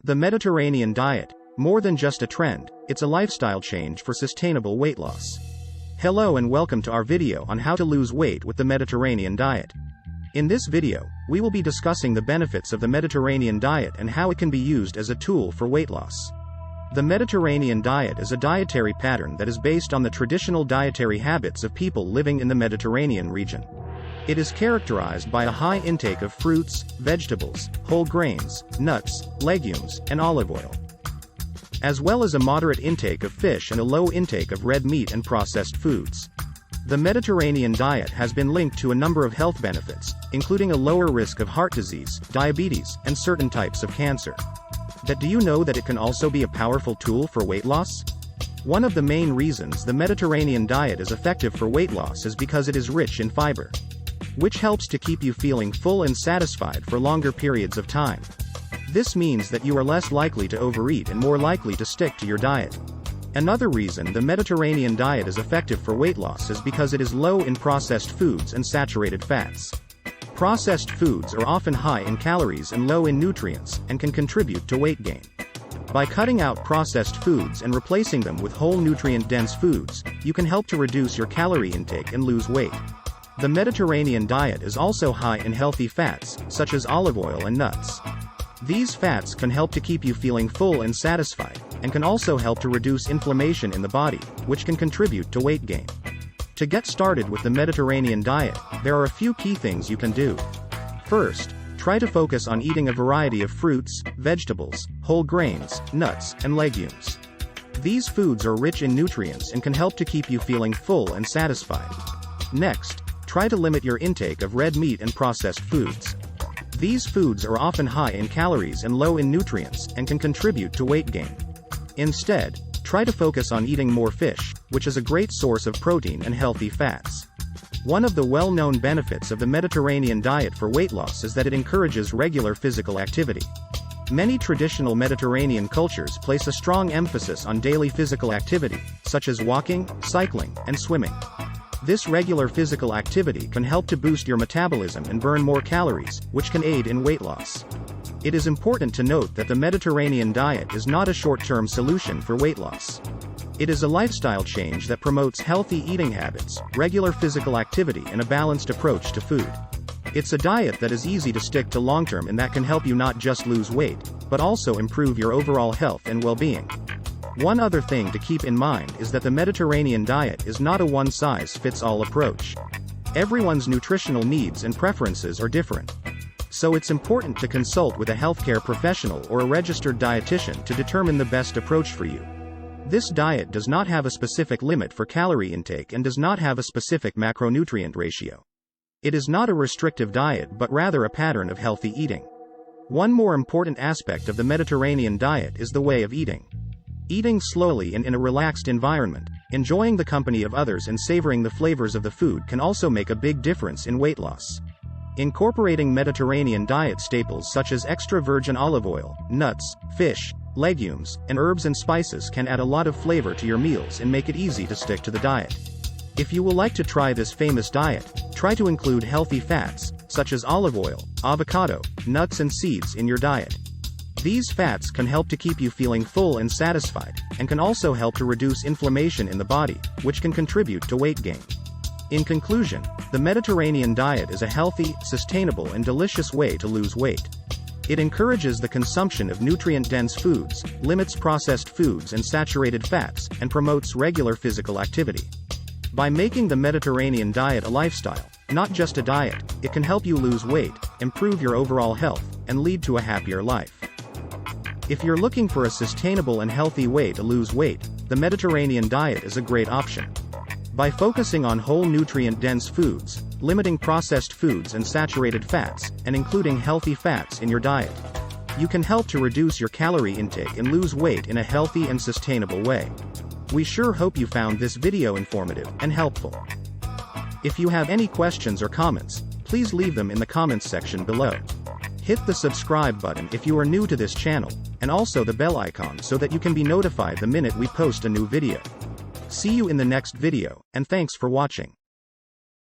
The Mediterranean diet, more than just a trend, it's a lifestyle change for sustainable weight loss. Hello and welcome to our video on how to lose weight with the Mediterranean diet. In this video, we will be discussing the benefits of the Mediterranean diet and how it can be used as a tool for weight loss. The Mediterranean diet is a dietary pattern that is based on the traditional dietary habits of people living in the Mediterranean region. It is characterized by a high intake of fruits, vegetables, whole grains, nuts, legumes, and olive oil, as well as a moderate intake of fish and a low intake of red meat and processed foods. The Mediterranean diet has been linked to a number of health benefits, including a lower risk of heart disease, diabetes, and certain types of cancer. But do you know that it can also be a powerful tool for weight loss? One of the main reasons the Mediterranean diet is effective for weight loss is because it is rich in fiber, which helps to keep you feeling full and satisfied for longer periods of time. This means that you are less likely to overeat and more likely to stick to your diet. Another reason the Mediterranean diet is effective for weight loss is because it is low in processed foods and saturated fats. Processed foods are often high in calories and low in nutrients, and can contribute to weight gain. By cutting out processed foods and replacing them with whole nutrient-dense foods, you can help to reduce your calorie intake and lose weight. The Mediterranean diet is also high in healthy fats, such as olive oil and nuts. These fats can help to keep you feeling full and satisfied, and can also help to reduce inflammation in the body, which can contribute to weight gain. To get started with the Mediterranean diet, there are a few key things you can do. First, try to focus on eating a variety of fruits, vegetables, whole grains, nuts, and legumes. These foods are rich in nutrients and can help to keep you feeling full and satisfied. Next, try to limit your intake of red meat and processed foods. These foods are often high in calories and low in nutrients, and can contribute to weight gain. Instead, try to focus on eating more fish, which is a great source of protein and healthy fats. One of the well-known benefits of the Mediterranean diet for weight loss is that it encourages regular physical activity. Many traditional Mediterranean cultures place a strong emphasis on daily physical activity, such as walking, cycling, and swimming. This regular physical activity can help to boost your metabolism and burn more calories, which can aid in weight loss. It is important to note that the Mediterranean diet is not a short-term solution for weight loss. It is a lifestyle change that promotes healthy eating habits, regular physical activity, and a balanced approach to food. It's a diet that is easy to stick to long-term and that can help you not just lose weight, but also improve your overall health and well-being. One other thing to keep in mind is that the Mediterranean diet is not a one-size-fits-all approach. Everyone's nutritional needs and preferences are different. So it's important to consult with a healthcare professional or a registered dietitian to determine the best approach for you. This diet does not have a specific limit for calorie intake and does not have a specific macronutrient ratio. It is not a restrictive diet but rather a pattern of healthy eating. One more important aspect of the Mediterranean diet is the way of eating. Eating slowly and in a relaxed environment, enjoying the company of others and savoring the flavors of the food can also make a big difference in weight loss. Incorporating Mediterranean diet staples such as extra virgin olive oil, nuts, fish, legumes, and herbs and spices can add a lot of flavor to your meals and make it easy to stick to the diet. If you will like to try this famous diet, try to include healthy fats, such as olive oil, avocado, nuts and seeds in your diet. These fats can help to keep you feeling full and satisfied, and can also help to reduce inflammation in the body, which can contribute to weight gain. In conclusion, the Mediterranean diet is a healthy, sustainable and delicious way to lose weight. It encourages the consumption of nutrient-dense foods, limits processed foods and saturated fats, and promotes regular physical activity. By making the Mediterranean diet a lifestyle, not just a diet, it can help you lose weight, improve your overall health, and lead to a happier life. If you're looking for a sustainable and healthy way to lose weight, the Mediterranean diet is a great option. By focusing on whole nutrient-dense foods, limiting processed foods and saturated fats, and including healthy fats in your diet, you can help to reduce your calorie intake and lose weight in a healthy and sustainable way. We sure hope you found this video informative and helpful. If you have any questions or comments, please leave them in the comments section below. Hit the subscribe button if you are new to this channel, and also the bell icon so that you can be notified the minute we post a new video. See you in the next video, and thanks for watching.